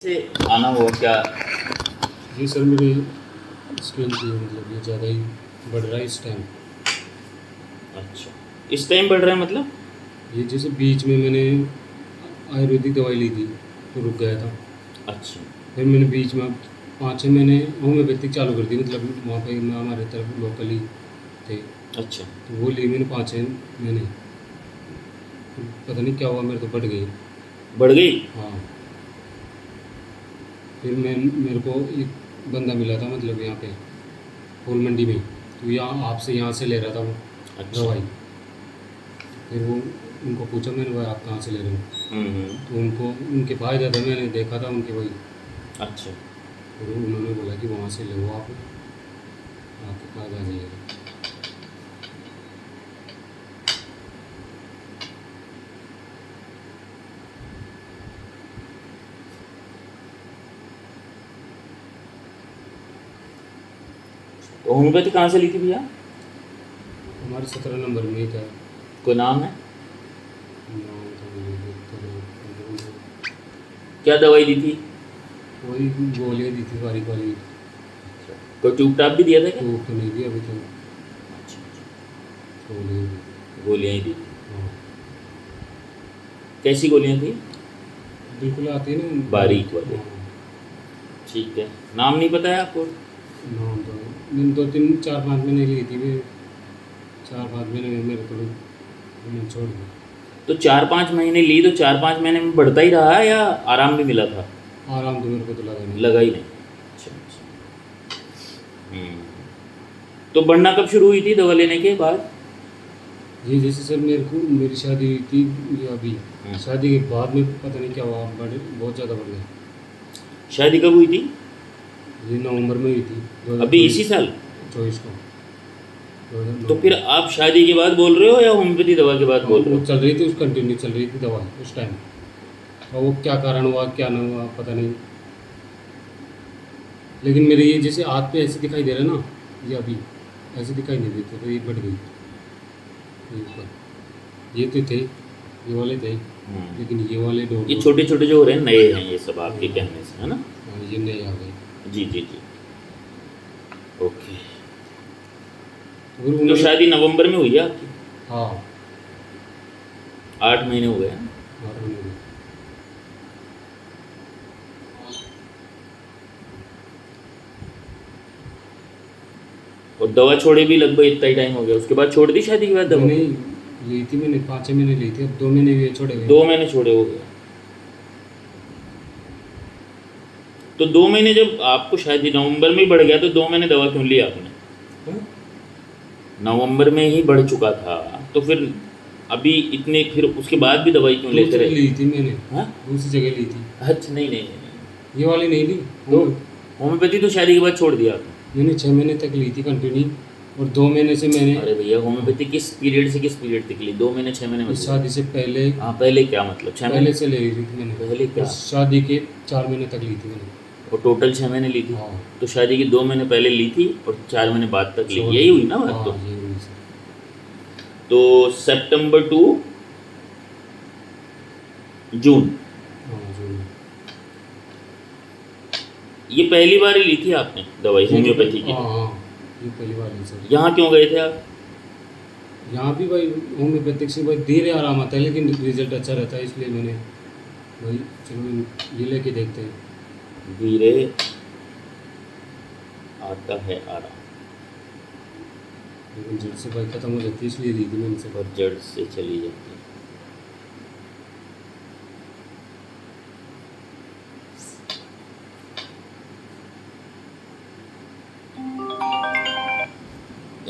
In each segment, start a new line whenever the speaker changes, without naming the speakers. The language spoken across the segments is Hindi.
से आना हुआ क्या?
जी सर, मेरी स्किन की मतलब ये ज़्यादा ही बढ़ रहा है इस टाइम।
अच्छा, इस टाइम बढ़ रहा है मतलब?
ये जैसे बीच में मैंने आयुर्वेदिक दवाई ली थी तो रुक गया था।
अच्छा।
फिर मैंने बीच में 5-6 महीने होम्योपैथिक चालू कर दी, मतलब वहाँ पे मैं हमारे तरफ लोकल ही थे
अच्छा।
तो वो ली मैंने 5-6 महीने। पता नहीं क्या हुआ, मेरे तो बढ़ गई।
बढ़ गई?
हाँ। फिर मेरे को एक बंदा मिला था, मतलब यहाँ पे फूल मंडी में, तो यहाँ से ले रहा था वो
अच्छा।
दवाई। फिर वो उनको पूछा मैंने, भाई आप कहाँ से ले रहे हो? तो उनको उनके फ़ायदा था, मैंने देखा था उनके वही।
अच्छा।
फिर उन्होंने बोला कि वहाँ से लो आप, आपके फ़ायदा आ जाएगा।
तो होम्योपैथी कहाँ से ली थी भैया?
हमारे 17 नंबर में ही था।
कोई नाम है?
नाम था मुझे देखता नहीं।
क्या दवाई दी थी?
वही गोलियाँ दी थी बारीक वाली।
कोई ट्यूब टाप भी दिया था क्या?
तो नहीं दी अभी तक।
अच्छा अच्छा,
गोलियाँ दी।
गोलियाँ ही दी थी।
हाँ,
कैसी गोलियाँ थी?
बिल्कुल आती है ना
बारीक वाली।
हाँ।
ठीक है, नाम नहीं पता है आपको?
नाम तो मैंने 2-3-4-5 महीने ली थी मैं। 4-5 महीने में मेरे को मैंने छोड़ दिया।
तो 4-5 महीने ली तो 4-5 महीने में बढ़ता ही रहा या आराम भी मिला था?
आराम तो मेरे को तो लगा नहीं।
लगा ही नहीं। अच्छा अच्छा। तो बढ़ना कब शुरू हुई थी दवा लेने के बाद?
जी जैसे सर मेरी शादी हुई थी ये अभी। शादी के बाद में पता नहीं क्या हुआ, बहुत ज़्यादा बढ़ गया।
शादी कब हुई थी?
ये नवंबर में हुई थी
अभी इसी साल?
2024 को।
तो फिर आप शादी के बाद बोल रहे हो या होम्योपैथी दवा के बाद बोल रहे
वो
हो?
चल रही थी, उस कंटिन्यू चल रही थी दवा उस टाइम। और वो क्या कारण हुआ क्या ना हुआ पता नहीं, लेकिन मेरे ये जैसे हाथ पे ऐसे दिखाई दे रहा है ना, ये अभी ऐसे दिखाई नहीं देते, तो ये बढ़ गई। ये ऊपर ये तो थे, ये वाले थे, लेकिन ये वाले डॉट
ये छोटे छोटे जो हो रहे हैं नए हैं ये सब आपके कहने से, है ना?
ये नहीं आ गए।
जी जी जी। ओके।
फिर
तो
उन्होंने
शादी नवंबर में हुई है आपकी?
हाँ
8 महीने हो गए हैं।
और उन्होंने
और दवा छोड़े भी लगभग इतना ही टाइम हो गया, उसके बाद छोड़ दी शादी के बाद दवा?
नहीं ली थी मैंने 5-6 महीने ली थी, अब 2 महीने हुए छोड़े हुए।
2 महीने छोड़े हो गए। तो 2 महीने जब आपको शादी नवंबर में ही बढ़ गया तो 2 महीने दवा क्यों ली आपने?
हाँ?
नवंबर में ही बढ़ चुका था तो फिर अभी इतने फिर उसके बाद भी दवाई क्यों लेते
दूसरी
रहे?
ली थी मैंने।
हाँ?
दूसरी जगह ली थी।
अच्छा, नहीं नहीं नहीं।
ये वाली नहीं ली।
तो होम्योपैथी तो शादी के बाद छोड़ दिया आपने?
मैंने 6 महीने तक ली थी कंटिन्यू, और 2 महीने से मैंने
अरे भैया, होम्योपैथी किस पीरियड से किस पीरियड तक ली? 2 महीने 6 महीने
इस
मतलब?
शादी से पहले।
हाँ, पहले क्या मतलब 6
पहले
महीने?
से ले ली थी मैंने।
पहले क्या?
और शादी के 4 महीने तक ली थी मैंने।
और टोटल 6 महीने ली थी?
हाँ।
तो शादी के 2 महीने पहले ली थी और 4 महीने बाद तक ली,
छोड़
यही
दी।
हुई ना बात?
हाँ,
तो
यही हुई सर।
तो सितंबर टू जून,
हाँ जो
ये पहली बार ही ली थी आपने दवाई होम्योपैथी की?
हाँ हाँ, ये पहली बार ली सर।
यहाँ क्यों गए थे आप?
यहाँ भी भाई होम्योपैथिक से भाई धीरे आराम आता है, लेकिन रिजल्ट अच्छा रहता है, इसलिए मैंने भाई चलो ये लेके देखते हैं।
धीरे आता है आराम
लेकिन जड़ से भाई ख़त्म हो जाती है, इसलिए ली थी मैंने से।
और जड़ से चली जाती है।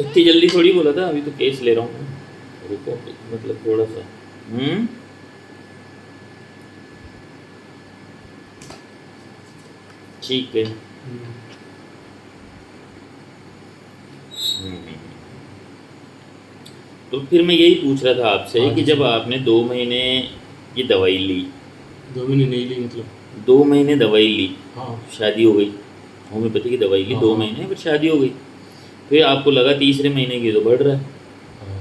इतनी जल्दी थोड़ी बोला था, अभी तो केस ले रहा हूँ मैं। रुको, मतलब थोड़ा सा। ठीक है। तो फिर मैं यही पूछ रहा था आपसे
हाँ
कि
जी
जब
सर।
आपने 2 महीने ये दवाई ली,
2 महीने नहीं ली मतलब।
2 महीने दवाई ली,
हाँ
शादी हो गई, होम्योपैथी की दवाई ली
हाँ
2 महीने, फिर शादी हो गई, फिर आपको लगा तीसरे महीने की तो बढ़ रहा है,
हाँ।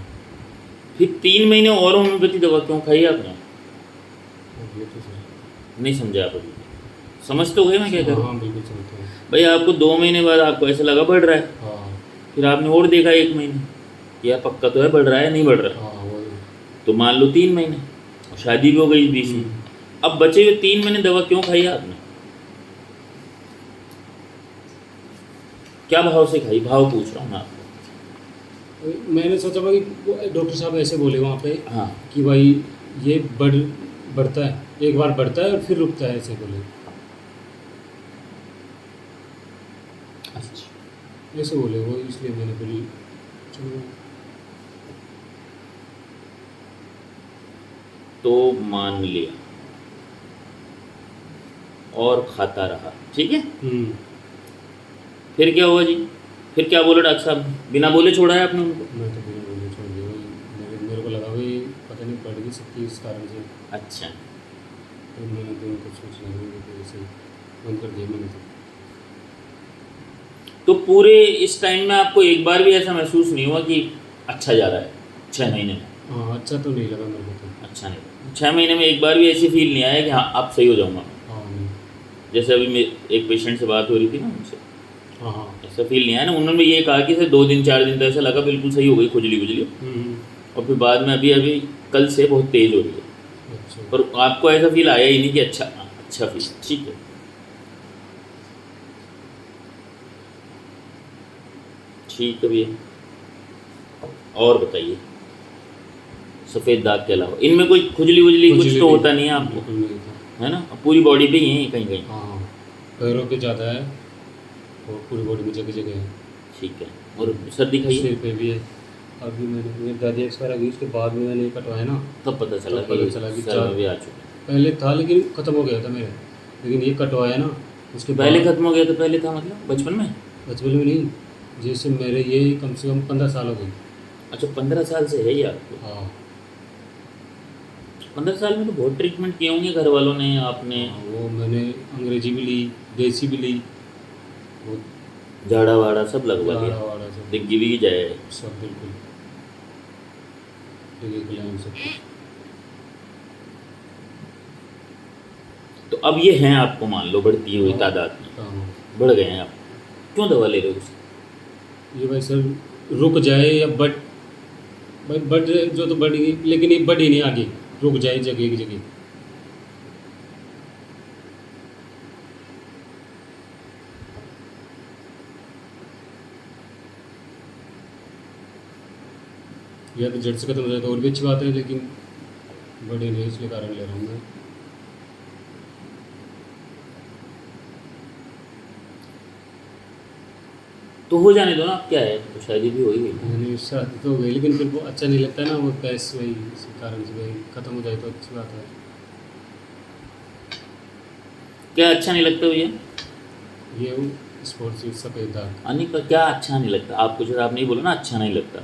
फिर 3 महीने और होम्योपैथी दवा क्यों खाई आपने?
ये तो सर
नहीं समझा आप अभी? समझ तो गए मैं क्या
हाँ
करूँ?
हाँ बिल्कुल समझता हूँ।
भाई आपको 2 महीने बाद आपको ऐसा लगा बढ़ रहा है,
हाँ
फिर आपने और देखा 1 महीने, या पक्का तो है बढ़ रहा है नहीं बढ़ रहा,
हाँ वही।
तो मान लो 3 महीने, और शादी भी हो गई बीच में। अब बचे हुए 3 महीने दवा क्यों खाई आपने? क्या भाव से खाई? भाव पूछ रहा हूँ मैं आपको।
मैंने सोचा भाई डॉक्टर साहब ऐसे बोले वहाँ पे
हाँ,
कि भाई ये बढ़ता है, एक बार बढ़ता है और फिर रुकता है, ऐसे बोले।
अच्छा।
ऐसे बोले वो, इसलिए मैंने बोली चलो।
तो मान लिया और खाता रहा, ठीक है। फिर क्या हुआ जी? फिर क्या बोला डॉक्टर साहब? बिना बोले छोड़ा है आपने उनको?
मैं तो बिना बोले छोड़ दिया भाई। मेरे को लगा भाई पता नहीं बढ़ गई सकती इस कारण से,
अच्छा।
फिर मैंने तो उनको सोच लगा कि ऐसे बंद कर दिया मैंने
तो पूरे इस टाइम में आपको एक बार भी ऐसा महसूस नहीं हुआ कि अच्छा जा रहा है 6 महीने में?
हाँ अच्छा तो नहीं लगा मेरे को तो।
अच्छा नहीं, 6 महीने में एक बार भी ऐसी फील नहीं आया कि हाँ अब सही हो जाऊंगा?
हाँ नहीं।
जैसे अभी एक पेशेंट से बात हो रही थी ना उनसे,
हाँ हाँ।
ऐसा फील नहीं आया ना? उन्होंने ये कहा कि सर 2 दिन 4 दिन तो ऐसा लगा बिल्कुल सही हो गई खुजली खुजली, और फिर बाद में अभी अभी कल से बहुत तेज़ हो रही है।
अच्छा।
पर आपको ऐसा फील आया ही नहीं कि अच्छा फील, ठीक है। ठीक है भैया, और बताइए सफ़ेद दाग के अलावा इनमें कोई खुजली वुजली कुछ तो होता नहीं है आपको,
बिल्कुल नहीं था।
है ना? पूरी बॉडी पे ही है कहीं कहीं?
हाँ पैरों पे ज़्यादा है और पूरी बॉडी में जगह जगह है।
ठीक है। और सर दिखाइए।
सिर पे भी है। अभी मैंने, मेरी दादी एक्सपायर हो गई, उसके बाद में मैंने कटवाया ना,
तब पता चला
तब पता चला कि
सर में भी आ चुका है।
पहले था लेकिन ख़त्म हो गया था मेरा, लेकिन ये कटवाया ना उसके
पहले
बाद।
खत्म हो गया तो पहले था मतलब बचपन में?
बचपन में नहीं, जैसे मेरे ये कम से कम 15 साल हो गई।
अच्छा 15 साल से है ये आपको?
हाँ
15 साल में तो बहुत ट्रीटमेंट किए होंगे घर वालों ने, आपने?
हाँ, वो मैंने अंग्रेजी भी ली, देसी भी ली, वो
झाड़ा वाड़ा सब लगवा
झाड़ा
लिया,
वाड़ा सब
दिग्गी भी जाए?
सब बिल्कुल डिग्री सब कुछ।
तो अब ये हैं आपको मान लो बढ़ती हुई
हाँ।
तादाद में,
हाँ
बढ़ गए हैं आप, क्यों दवा ले रहे हो उसकी?
ये भाई सर रुक जाए या भाई बढ़ जो तो बढ़ गई, लेकिन ये बढ़ी नहीं आगे, रुक जाए जगह की जगह। या तो जड़ से खत्म हो जाए तो और भी अच्छी बात है, लेकिन बढ़ी नहीं, इसलिए कारण ले रहा हूँ मैं।
तो हो जाने दो ना, अब क्या है, तो शादी भी हो ही गई।
मैंने शादी तो हो गई, लेकिन फिर वो अच्छा नहीं लगता है ना, वो पैस वही इसी कारण से भाई खत्म हो जाए तो अच्छी बात है।
क्या अच्छा नहीं लगता भैया?
ये स्पोर्ट्स सफ़ेद दाग
अनिल का क्या अच्छा नहीं लगता आपको? जैसे आप नहीं बोलो ना अच्छा नहीं लगता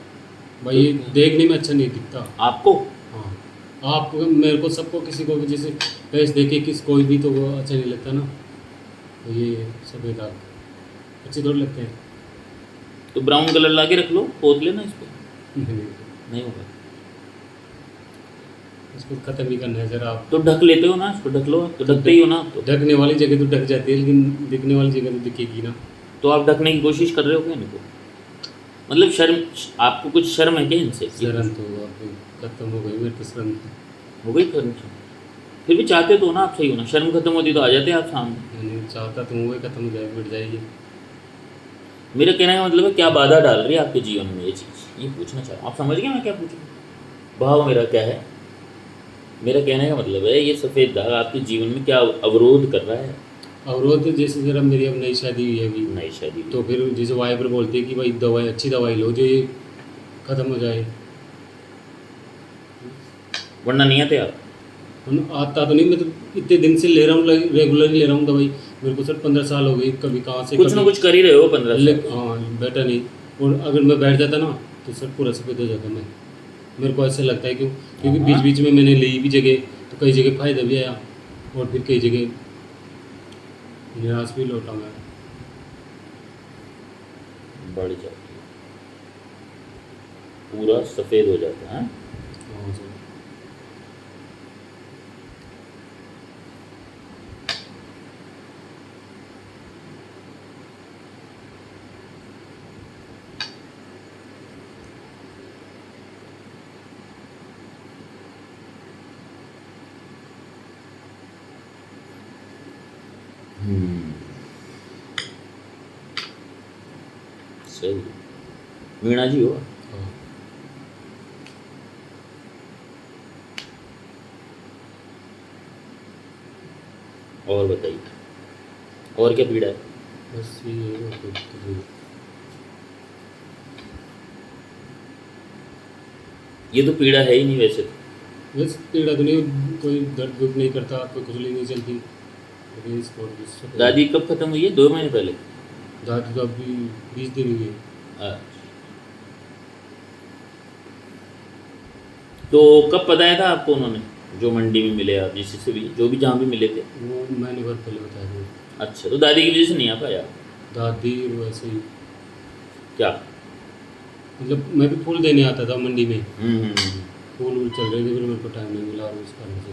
भाई, ये देखने में अच्छा नहीं दिखता
आपको?
हाँ आप मेरे को सबको किसी को भी जैसे पैस देखे किस कोई भी तो वो अच्छा नहीं लगता ना, तो ये सफ़ेद दाग अच्छे थोड़े लगते हैं।
तो ब्राउन कलर ला के रख लो, पोत लेना इसको,
नहीं,
नहीं होगा
इसको ख़त्म ही करना है जरा आप।
तो ढक लेते हो ना, इसको ढक लो, तो ढकते ही हो ना आप तो।
ढकने वाली जगह तो ढक जाती है, लेकिन दिखने वाली जगह तो दिखेगी ना।
तो आप ढकने की कोशिश कर रहे हो क्या इनको? मतलब शर्म, आपको कुछ शर्म है क्या इनसे?
शर्म तो अब खत्म हो गई मेरी तो शर्म।
हो गई शर्म? फिर भी चाहते तो हो ना आप सही हो ना, शर्म खत्म होती तो आ जाते आप सामने।
मैंने चाहता तो वही खत्म हो जाए, मिट जाएगी।
मेरा कहने का मतलब है क्या बाधा डाल रही है आपके जीवन में ये चीज़, ये पूछना चाह रहा हूँ। आप समझ गए मैं क्या पूछ रहा हूँ? भाव मेरा क्या है? मेरा कहने का मतलब है ये सफ़ेद दाग आपके जीवन में क्या अवरोध कर रहा है?
अवरोध जैसे जरा मेरी अब नई शादी हुई है अभी,
नई शादी
तो फिर जैसे वाइफ बोलती है कि भाई दवाई, अच्छी दवाई लो जो ये ख़त्म हो जाए।
वरना नहीं आते आप?
आता तो नहीं, मैं तो इतने दिन से ले रहा हूँ, रेगुलरली ले रहा हूँ दवाई। मेरे को सर 15 साल हो गई, कभी कहाँ से
कुछ ना कुछ कर ही रहे हो 15 साल।
हाँ बेटा नहीं, और अगर मैं बैठ जाता ना तो सर पूरा सफ़ेद हो जाता मैं। मेरे को ऐसा लगता है क्योंकि बीच बीच में मैंने ली भी जगह, तो कई जगह फ़ायदा भी आया और फिर कई जगह निराश भी लौटा मैं।
बढ़ जाती है, पूरा सफ़ेद हो जाता है।
हाँ सर।
हम्म, सही। वीणा जी हो।
हाँ।
और बताइए, और क्या पीड़ा है?
बस ये है और कोई दिक्कत नहीं।
ये तो पीड़ा है ही नहीं वैसे तो।
बस पीड़ा तो नहीं, कोई दर्द दुर्द नहीं करता, कोई खुजली नहीं चलती, लेकिन इस और इससे कोई
दादी कब खत्म हुई है? 2 महीने पहले?
दादी तो अभी 20 दिन हुए।
अच्छा। तो कब बताया था आपको उन्होंने, जो मंडी में मिले आप जिससे भी, जो भी जहाँ भी मिले थे?
वो मैंने बहुत पहले बताया था।
अच्छा, तो दादी की वजह से नहीं आ पाया?
दादी वैसे ही,
क्या?
मतलब मैं भी फूल देने आता था मंडी में,
हम्म।
फूल वूल चल रहे थे, फिर मेरे को टाइम नहीं मिला और उस कारण से।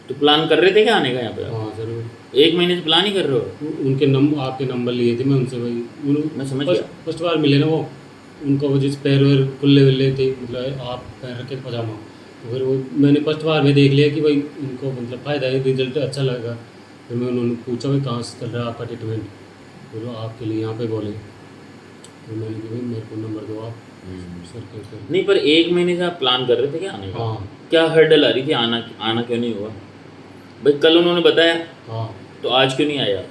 तो प्लान कर रहे थे क्या आने का यहाँ पे आप?
हाँ ज़रूर।
1 महीने से प्लान ही कर रहे हो?
उनके आपके नंबर लिए थे मैं उनसे, भाई
मैं समझ
फर्स्ट
गया।
फर्स्ट बार मिले ना वो, उनका वजह से पैर वैर खुले हुले थे, मतलब आप पैर रखे थे पजामा, तो फिर वो मैंने फर्स्ट बार में देख लिया कि भाई उनको मतलब फ़ायदा है, रिजल्ट अच्छा लगेगा। फिर मैं उन्होंने पूछा भाई कहाँ से चल रहा है आपका ट्रीटमेंट, फिर वो आपके लिए यहाँ पे बोले, फिर मैंने कहा भाई मेरे को नंबर दो आप सर के।
नहीं, पर 1 महीने से आप प्लान कर रहे थे क्या आने का?
हाँ
क्या हर्डल आ रही थी, आना आना क्यों नहीं हुआ? भाई कल उन्होंने बताया,
हाँ।
तो आज क्यों नहीं आया?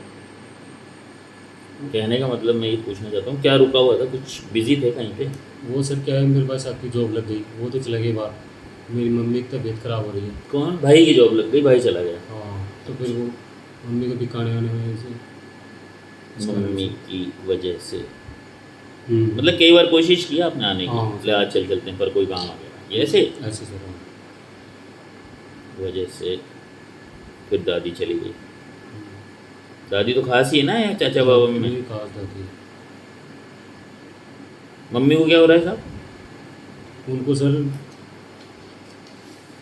कहने का मतलब मैं ये पूछना चाहता हूँ, क्या रुका हुआ था? कुछ बिजी थे कहीं पे?
वो सर क्या है, मेरे पास आपकी जॉब लग गई, वो तो चले गई बाहर, मेरी मम्मी की तबीयत ख़राब हो रही है।
कौन? भाई की जॉब लग गई, भाई चला गया?
हाँ तो फिर वो मम्मी को दिखाने आने में से इस कारण
मम्मी
से।
की वजह से? मतलब कई बार कोशिश की आपने आने की,
हाँ।
ले आज चल चलते हैं, पर कोई काम आ गया, ये ऐसे
ऐसे सर। हाँ।
वजह से फिर दादी चली गई। दादी तो खास ही है ना, या चाचा बाबा में?
नहीं खास दादी,
मम्मी को क्या हो रहा है साहब?
उनको सर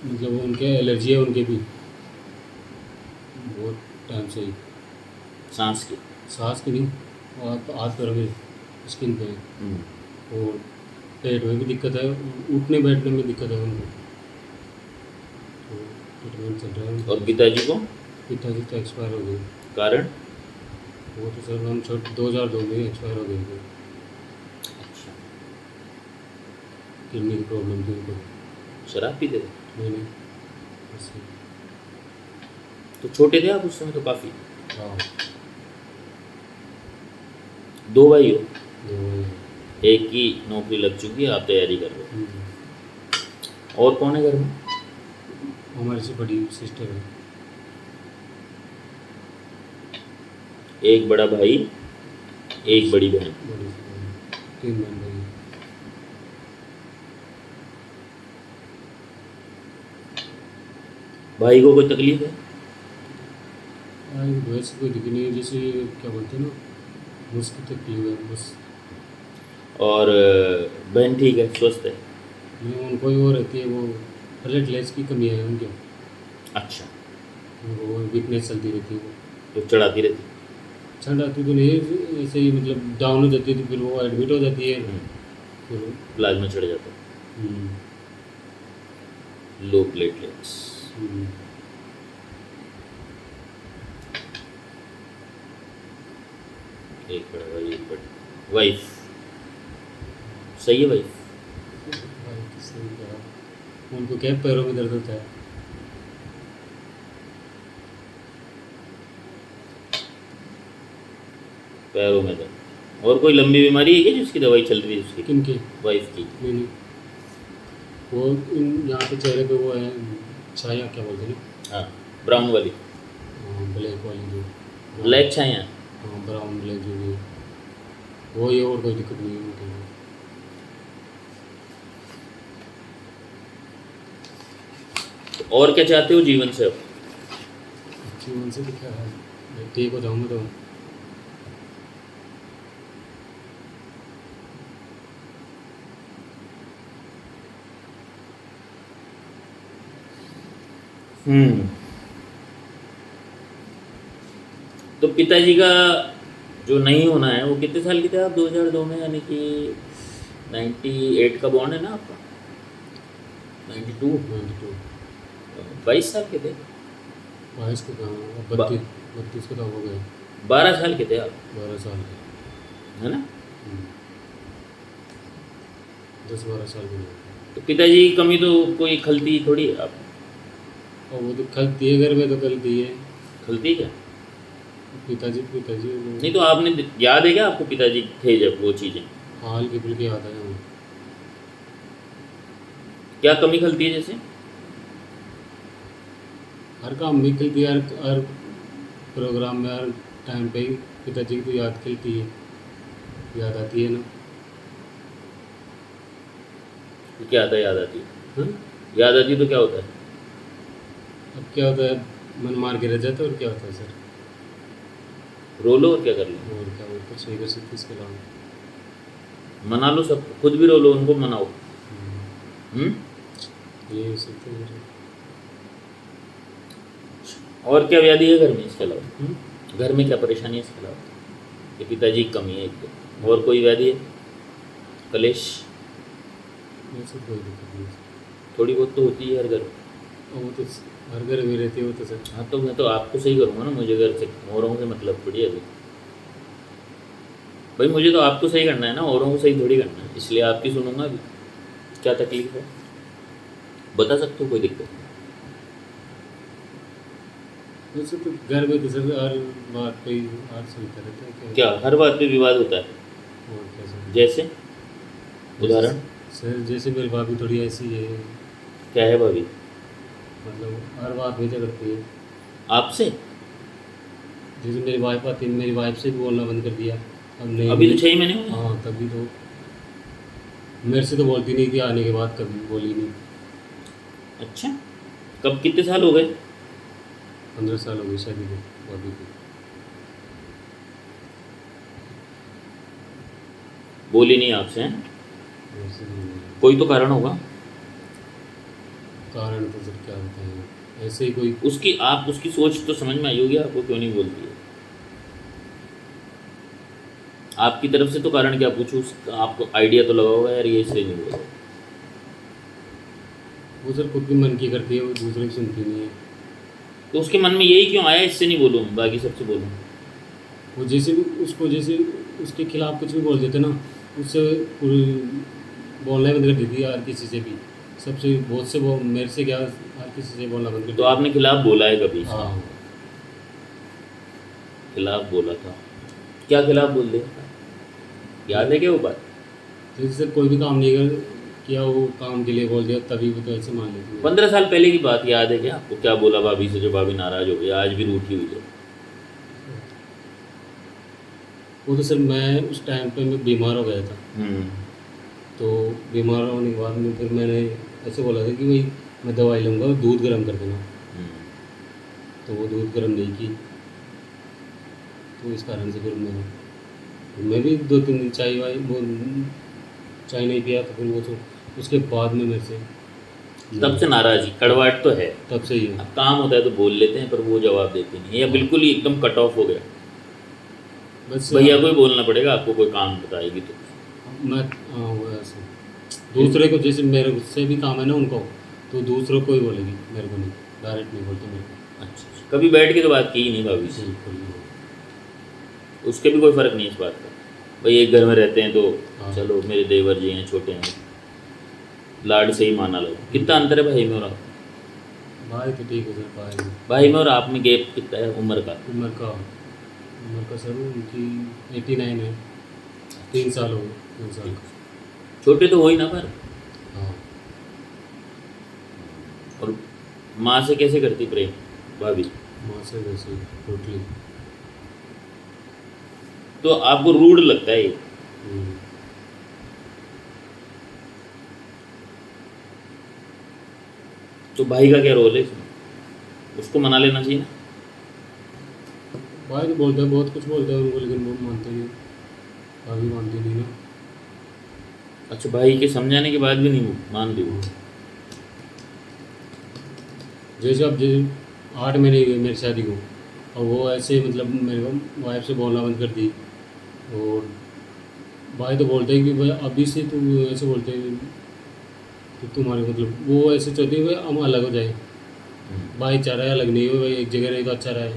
मतलब उनके एलर्जी है उनके भी, बहुत टाइम से ही।
सांस की?
सांस की नहीं, आप हाथ पैरों में, स्किन पे है।
हम्म।
और पेट में भी दिक्कत है, उठने बैठने में दिक्कत है उनको, तो ट्रीटमेंट चल रहा है उनका।
और पिताजी को?
पिताजी तो एक्सपायर हो गए।
कारण?
वो तो सर हम 2002 में एक्सपायर हो गए थे,
अच्छा।
किडनी की प्रॉब्लम थी उनको।
शराब पीते थे?
नहीं नहीं, ऐसे।
तो छोटे थे आप उस समय तो काफ़ी।
हाँ
2 भाई हो?
2 भाई।
एक की नौकरी लग चुकी है, आप तैयारी कर रहे हो। और कौन है घर में?
हमारे से बड़ी सिस्टर है।
एक बड़ा भाई, एक बड़ी बहन।
बड़ी सी बहन, 3 बहन भाई।
भाई को कोई तकलीफ है?
वैसे कोई दिक्कत नहीं है, जैसे क्या बोलते हैं ना, मुझकी तकलीफ है बस।
और बहन ठीक है, स्वस्थ है?
नहीं उनको ही वो रहती है, वो प्लेटलेट्स की कमी है उनके,
अच्छा।
वो वीकनेस चलती रहती है। वो
तो चढ़ाती रहती?
ठंड आती तो नहीं, ऐसे ही मतलब डाउन हो जाती है, तो फिर वो एडमिट हो जाती है। फिर
प्लाज्मा चढ़ जाता
हम्म,
है, लो प्लेटलेट्स।
हम्म,
एक बड़ा भाई, एक बड़ी वाइफ। सही है वाइफ?
भाई किसने भी कहा, उनको क्या पैरों में दर्द होता है।
पैरों में दर्द? और कोई लंबी बीमारी है क्या जिसकी दवाई चल रही है उसकी?
किनके?
वाइफ की?
नहीं नहीं, वो यहाँ पे चेहरे पे वो है छाया, क्या बोलते हैं ना,
हाँ, ब्राउन वाली?
ब्लैक वाली जो,
ब्लैक छाया?
हाँ ब्राउन ब्लैक जो भी है, वो ये, और कोई दिक्कत नहीं है उनके।
और क्या चाहते हो जीवन से अब?
जीवन से दिखा है, मैं ठीक हो जाऊँगा तो।
तो पिताजी का जो नहीं होना है वो कितने साल के थे आप 2002 में, यानी कि 98 का बॉन्ड है ना आपका, 92,
92।
22 साल के थे,
22 को कहाँ, अब
बा-
32 को तो हो गए।
12 साल के थे आप,
12 साल के।
है ना।
10-12 साल के।
तो पिताजी की कमी तो कोई खलती थोड़ी है आप,
और वो तो खलती है घर में, तो खलती है।
खलती क्या।
पिताजी पिताजी
नहीं तो आपने, याद है क्या आपको पिताजी थे जब वो चीज़ें,
हाल के फुल के आता है वो।
क्या कमी खलती है जैसे।
हर काम में खलती है, हर प्रोग्राम में, हर टाइम पे ही पिताजी की तो याद खलती है, याद आती है ना।
क्या आता है, याद आती है,
हाँ?
याद आती है तो क्या होता है।
अब क्या होता है, मन मार के रह जाता है, और क्या होता है सर।
रो लो और क्या कर लो,
और क्या, और कुछ नहीं कर सकते इसके अलावा।
मना लो सब, खुद भी रो लो, उनको मनाओ।
हम्म, ये हो सकते हैं।
और क्या व्याधि है घर में इसके अलावा,
हम्म?
घर में क्या परेशानी है इसके अलावा, ये पिताजी की कमी है एक तो, और कोई व्याधि है, कलेश
ऐसे कोई दिक्कत नहीं।
थोड़ी बहुत तो होती है हर घर।
और वो तो हर घर में रहती है वो तो सर।
हाँ तो मैं तो आपको सही करूँगा ना, मुझे घर से औरों से मतलब थोड़ी है अभी। भाई मुझे तो आपको सही करना है ना, औरों को सही थोड़ी करना है, इसलिए आपकी सुनूंगा अभी। क्या तकलीफ है बता सकते हो, कोई दिक्कत नहीं।
वैसे तो घर में तो सर हर बात पे ही हर सुनता रहता है
क्या हर बात पे विवाद होता है,
और क्या सर।
जैसे उदाहरण
सर जैसे मेरी भाभी थोड़ी ऐसी है,
क्या है भाभी
मतलब हर बात में झगड़ती है।
आपसे।
जैसे मेरी वाइफ आती है, मेरी वाइफ से भी बोलना बंद कर दिया। अब नहीं
अभी तो
नहीं-
6 महीने हुए।
हाँ तभी तो। मेरे से तो बोलती नहीं थी, आने के बाद कभी बोली नहीं।
अच्छा, कब कितने साल हो गए।
15 साल हो गए शादी को भाभी को।
बोली नहीं आपसे हैं?
वैसे नहीं बोली।
कोई तो कारण होगा
कारण तो सर क्या बताएं, ऐसे ही कोई।
उसकी, आप उसकी सोच तो समझ में आई होगी आपको, क्यों नहीं बोलती है। आपकी तरफ से तो कारण क्या पूछूं, आपको आइडिया तो लगा होगा यार ये इसलिए नहीं बोल।
वो सर खुद भी मन की करती है, वो दूसरे की सुनती नहीं है।
तो उसके मन में यही क्यों आया इससे नहीं बोलूँ, बाकी सबसे बोलूँ।
वो जैसे भी उसको, जैसे उसके खिलाफ कुछ भी बोल देते ना, उससे बोलना ही बंद कर देती है, हर किसी से भी, सबसे बहुत से वो मेरे से क्या, हर किसी से बोलना बंद कर
तो आपने खिलाफ बोला है कभी
देती है।
इसका?
हाँ
खिलाफ बोला था, क्या खिलाफ बोल दिया, याद है क्या वो बात।
जैसे सर कोई भी काम नहीं कर किया, वो काम के लिए बोल दिया, तभी वो तो ऐसे मान लेती है।
15 साल पहले की बात याद है क्या आपको, क्या बोला भाभी से जो भाभी नाराज हो गई, आज भी रूठी हुई है।
वो तो सर मैं उस टाइम पे मैं बीमार हो गया था, तो बीमार होने के बाद में फिर मैंने ऐसे बोला था कि भाई मैं दवाई लूँगा, दूध गर्म कर देना। तो वो दूध गर्म नहीं की, तो इस कारण से फिर मैं भी 2-3 दिन चाय वाय वो चाय नहीं पिया, तो फिर वो तो उसके बाद में मेरे से
तब से नाराज़गी कड़वाहट तो है।
तब से ही है।
अब काम होता है तो बोल लेते हैं, पर वो जवाब देते नहीं है, या बिल्कुल ही एकदम कट ऑफ हो गया।
बस
भैया को ही बोलना पड़ेगा आपको, कोई काम बताएगी तो।
मैं हाँ वो ऐसे दूसरे को, जैसे मेरे से भी काम है ना उनको, तो दूसरों को ही बोलेगी, मेरे को नहीं, डायरेक्ट नहीं बोलते मेरे को।
अच्छा, कभी बैठ के तो बात की ही नहीं भाभी से,
बिल्कुल नहीं।
उसके भी कोई फ़र्क नहीं है इस बात का। भाई एक घर में रहते हैं तो
हाँ।
चलो, मेरे देवर जी हैं, छोटे हैं, लाड से ही माना लो। कितना अंतर है भाई में और आप,
भाई तो ठीक है सर, भाई
भाई में और आप में गैप कितना है उम्र का।
उम्र का सर उनकी 89 है, 3 साल हो गए, 3 साल।
छोटे तो हो ही ना पर।
हाँ
और माँ से कैसे करती प्रेम भाभी,
माँ से वैसे ही टोटली।
तो आपको रूड लगता है ये। तो भाई का क्या रोल है इसमें, उसको मना लेना चाहिए ना।
भाई तो बोलते हैं, बहुत कुछ बोलते हैं उनको, लेकिन वो मानते नहीं, भाभी मानती नहीं ना।
अच्छा, भाई के समझाने के बाद भी नहीं मानती वो।
जैसे अब जैसे 8 महीने हुए मेरी शादी को, और वो ऐसे मतलब मेरे को वाइफ से बोलना बंद कर दी, और भाई तो बोलते हैं कि भाई अभी से तुम ऐसे बोलते हैं कि तुम्हारे मतलब वो ऐसे चाहते हैं भाई हम अलग हो जाए, भाईचारा अलग नहीं हो, भाई एक जगह रहे तो अच्छा रहे।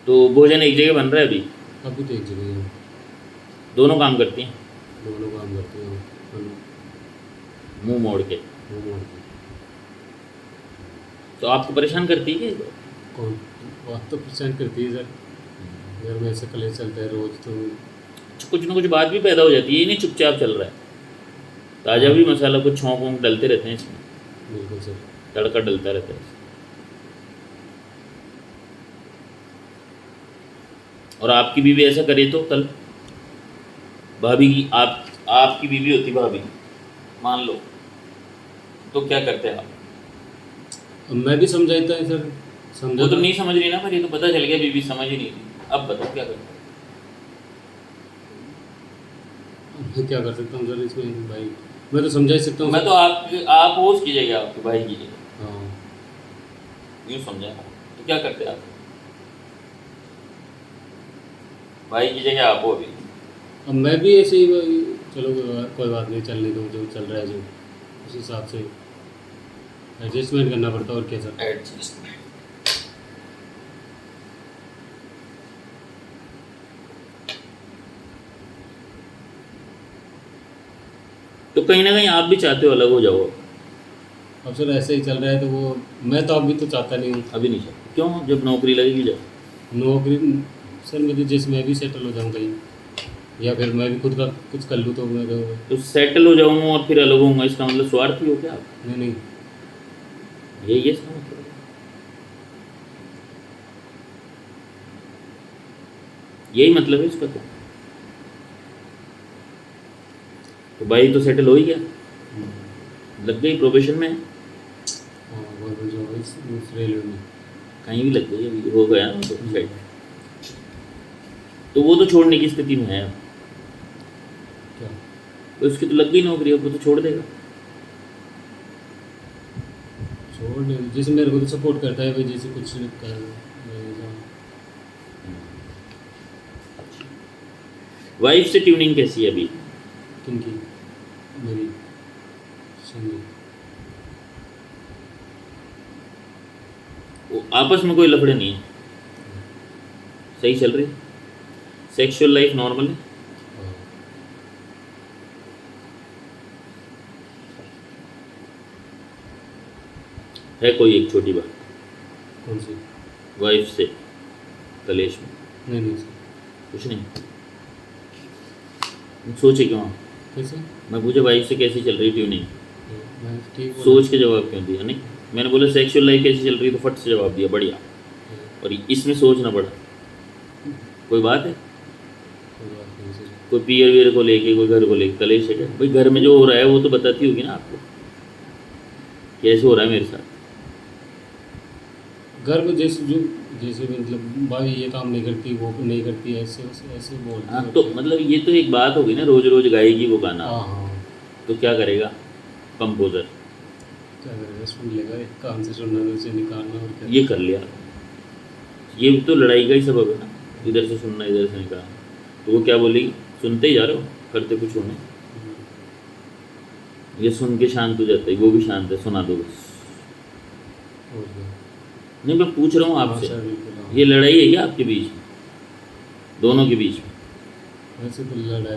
तो भोजन एक जगह बन रहा है अभी?
अभी तो एक जगह ही हो,
दोनों काम करती हैं
दोनों काम करते हो,
मुंह मोड़ के?
वो मोड़ के।
तो आपको परेशान करती है क्या ये बात?
कौन? बात तो परेशान करती है सर, घर में ऐसे कलेश चलता है रोज तो।
कुछ ना कुछ बात भी पैदा हो जाती है, ये नहीं चुपचाप चल रहा है। ताज़ा भी मसाला कुछ छौंक वोंक डलते रहते हैं इसमें,
बिल्कुल सर।
तड़का डलता रहता है। और आपकी बीवी ऐसा करे तो कल भाभी की, आपकी बीवी होती भाभी, मान लो, तो क्या करते आप?
अब मैं भी समझाता है सर,
वो
समझा
तो नहीं समझ रही ना, पर ये तो पता चल गया बीवी समझ ही नहीं रही। अब बताओ क्या करते?
मैं क्या कर सकता हूँ सर इसमें भाई, मैं तो समझा ही सकता हूँ
मैं
सर।
तो आप वो उसकी जगह, आपके भाई की जगह
हाँ
यूँ समझा, तो क्या करते आप? भाई की जगह आप हो अभी।
अब मैं भी ऐसे ही भाई, चलो कोई बात नहीं, चलने दो, जो चल रहा है जो उस हिसाब से एडजस्टमेंट करना पड़ता है, और क्या सर।
एडजस्टमेंट। तो कहीं ना कहीं आप भी चाहते हो अलग हो जाओ?
अब सर ऐसे ही चल रहा है तो वो, मैं तो अभी तो चाहता नहीं हूँ।
अभी नहीं चाहते क्यों? जब नौकरी लगेगी जब।
नौकरी सर मेरी, जैसे मैं भी सेटल हो जाऊँ कहीं, या फिर मैं भी खुद का कुछ कर लूँ तो मैं तो।
तो सेटल हो जाऊंगा और फिर अलग होऊंगा, इसका मतलब स्वार्थी हो क्या आप?
नहीं नहीं,
ये इसका मतलब है। यही मतलब है इसका। तो भाई तो सेटल हो ही गया, लग गई प्रोबेशन में,
हाँ वो जो इस रेलवे में।
कहीं भी लग गई, अभी हो गया ना तो सेट। तो वो तो छोड़ने की स्थिति में है अब।
क्या?
तो उसकी तो लग गई नौकरी, अब वो तो छोड़ देगा।
छोड़ दे, जैसे मेरे को तो सपोर्ट करता है भाई, जैसे कुछ कर
वाइफ से ट्यूनिंग कैसी है अभी?
किनकी? मेरी संगी।
वो आपस में कोई लफड़े नहीं है, सही चल रही है, सेक्सुअल लाइफ नॉर्मल है।
हाँ।
है कोई एक छोटी बात
कौन सी?
वाइफ से कलेश में?
नहीं नहीं सर।
कुछ नहीं। सोचे क्यों आप?
कैसे?
मैं पूछा वाइफ से कैसी चल रही ट्यूनिंग,
मैं ठीक बोला।
सोच के जवाब क्यों दिया? नहीं, मैंने बोला सेक्सुअल लाइफ कैसी चल रही है तो फट से जवाब दिया, बढ़िया। और इसमें सोचना पड़ा, कोई बात है?
कोई बात नहीं सर।
कोई पियर वियर को लेके, कोई घर को लेके कलेश है क्या? भाई घर में जो हो रहा है वो तो बताती होगी ना आपको, कैसे हो रहा है मेरे साथ।
घर में जैसे जो, जैसे मतलब भाई ये काम नहीं करती, वो नहीं करती, ऐसे ऐसे बोलती
हाँ
है।
तो मतलब ये तो एक बात होगी ना, रोज रोज गाएगी वो गाना,
हाँ हाँ,
तो क्या करेगा कंपोजर?
क्या करेगा, सुन लेगा, एक कान से सुनना दूसरे से निकालना, और क्या।
ये कर लिया, ये तो लड़ाई का ही सबब है ना, इधर से सुनना इधर से निकालना। तो वो क्या बोलेगी, सुनते ही जा रहे हो, करते कुछ होने। ये सुन के शांत हो जाता है, वो भी शांत है, सुना दो बस।
और क्या।
नहीं मैं पूछ रहा हूँ
हाँ
आपसे,
सर बिल्कुल, हाँ।
ये लड़ाई है क्या आपके बीच में, दोनों के बीच में?
वैसे तो लड़ाई,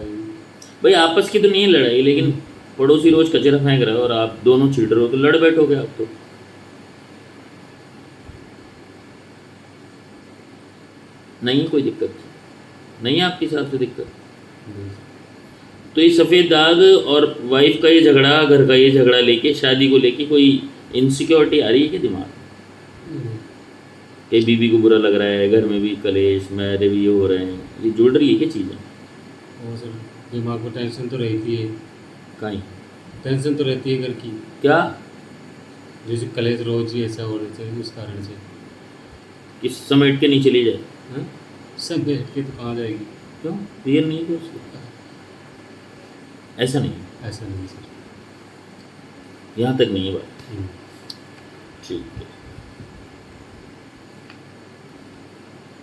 भाई आपस की तो नहीं है लड़ाई, लेकिन पड़ोसी रोज कचरा फेंक रहा है और आप दोनों चिढ़ रहे हो, तो लड़ बैठोगे आप तो। नहीं है कोई दिक्कत? नहीं है आपके साथ से दिक्कत? तो ये सफ़ेद दाग और वाइफ का ये झगड़ा, घर का ये झगड़ा लेके, शादी को लेके कोई इनसिक्योरिटी आ रही है क्या दिमाग? कि बीबी को बुरा लग रहा है, घर में भी कलेश, मेरे भी ये हो रहे हैं, ये जुड़ रही है क्या चीज़ें?
और सर दिमाग को टेंशन तो रहती है,
कहीं
टेंशन तो रहती है घर की,
क्या?
जैसे कलेश रोज ही ऐसा हो रहे थे उस कारण से।
किस समेट के नहीं चली जाए?
हाँ, सब बैठ के तो कहाँ जाएगी।
क्यों, क्लियर नहीं है क्या उसको? ऐसा नहीं है,
ऐसा नहीं सर।
यहाँ तक नहीं है बात।
हम्म।
ठीक है।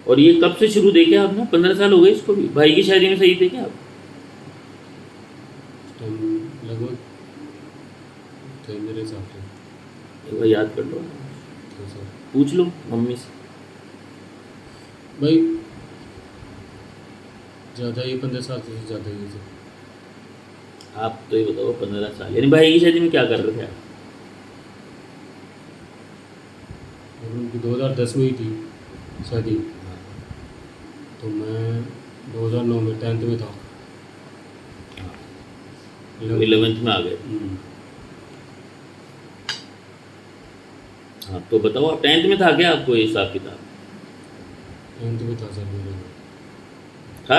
और ये कब से शुरू देखे आपने? 15 साल हो गए इसको भी। भाई की शादी में सही थे क्या आप?
उस टाइम लगभग थे मेरे हिसाब से।
एक बार याद कर लो,
थे सर।
पूछ लो मम्मी से।
भाई ज़्यादा ही 15 साल से ज़्यादा ही सर।
आप तो ये बताओ, 15 साल यानी भाई की शादी में क्या कर रहे थे आप?
और उनकी 2010 में ही थी शादी, तो मैं 2009 में 10th में था।
11th में आ गए।
हम्म,
हाँ तो बताओ, आप 10th में था क्या? आपको ये हिसाब किताब
10th में था सर मेरे।
था?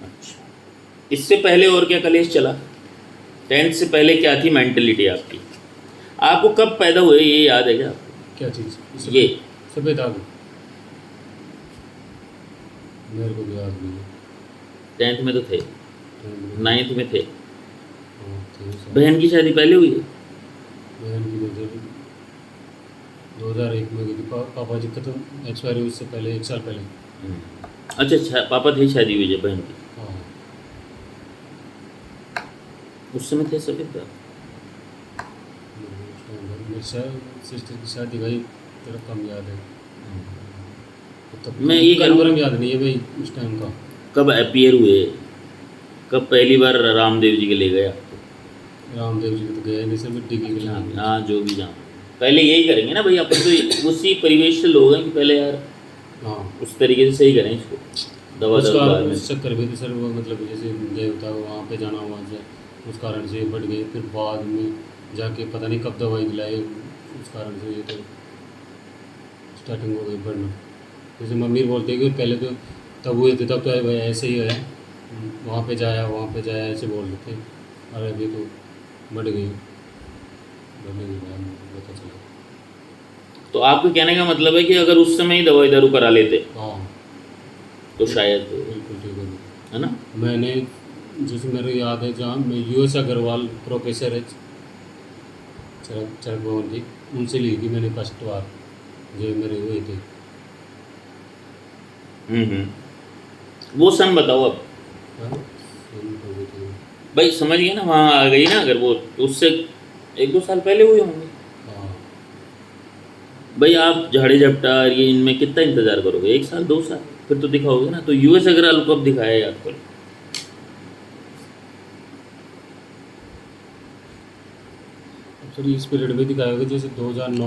अच्छा, इससे पहले और क्या कलेश चला? 10th से पहले क्या थी मेंटेलिटी आपकी? आपको कब पैदा हुए ये याद है क्या आपको?
क्या चीज़?
ये
सफ़ेद आग। मेरे को भी याद नहीं है।
10th में तो थे,
10th में
9th में थे।
हाँ थे सर।
बहन की शादी पहले हुई है?
बहन की 2001 में हुई थी। पापा जी खत्म एक्सपायर हुई उससे पहले 1 साल पहले।
अच्छा अच्छा, पापा थे शादी हुई है बहन की,
हाँ
उस समय थे सभी का।
उस टाइम पर मेरी सिस्टर की शादी भाई तेरा कम याद है। तब
मैं ये कह रहा हूँ,
कन्फर्म याद नहीं है भाई उस टाइम का।
कब अपीयर हुए, कब पहली बार रामदेव जी के ले गए आपको?
रामदेव जी को तो गए नहीं सर, मिट्टी की गली में।
हाँ जो भी जहाँ, पहले यही करेंगे ना भाई अपन तो, उसी परिवेश से लोग हैं कि पहले यार
हाँ
उस तरीके से सही करें इसको, दवा
उसका
बाद में।
उस चक्कर में तो सर वो मतलब जैसे देवता वहाँ पे जाना हुआ से उस कारण से ये बढ़ गए। फिर बाद में जाके पता नहीं कब दवाई दिलाई, उस कारण से ये तो स्टार्टिंग हो गई बढ़ना। जैसे मम्मी बोलती है कि पहले तो तब हुए थे तब तो ऐसे ही है, वहाँ पे जाया ऐसे बोल देते। और अभी तो बढ़ गई, बढ़ने के बाद मुझे पता चला।
तो आपके कहने का मतलब है कि अगर उस समय ही दवाई दारू करा लेते
हाँ
तो शायद,
बिल्कुल ठीक है।
है ना?
मैंने जैसे मेरे याद है जहाँ मैं US अग्रवाल प्रोफेसर है चरक भवन की, उनसे ली थी मैंने फर्स्ट बार जो मेरे हुए थे।
वो सन बताओ अब।
हाँ, सुन तो हुए थे।
भाई समझ गए ना, वहाँ आ गई ना अगर वो, तो उससे 1-2 साल पहले हुए होंगे।
हाँ
भाई आप झाड़े झपटा ये इनमें कितना इंतजार करोगे? 1 साल 2 साल फिर तो दिखाओगे ना। तो US अग्रवाल कब दिखाया याद करो।
सर इस पीरियड में दिखाया होगा जैसे 2009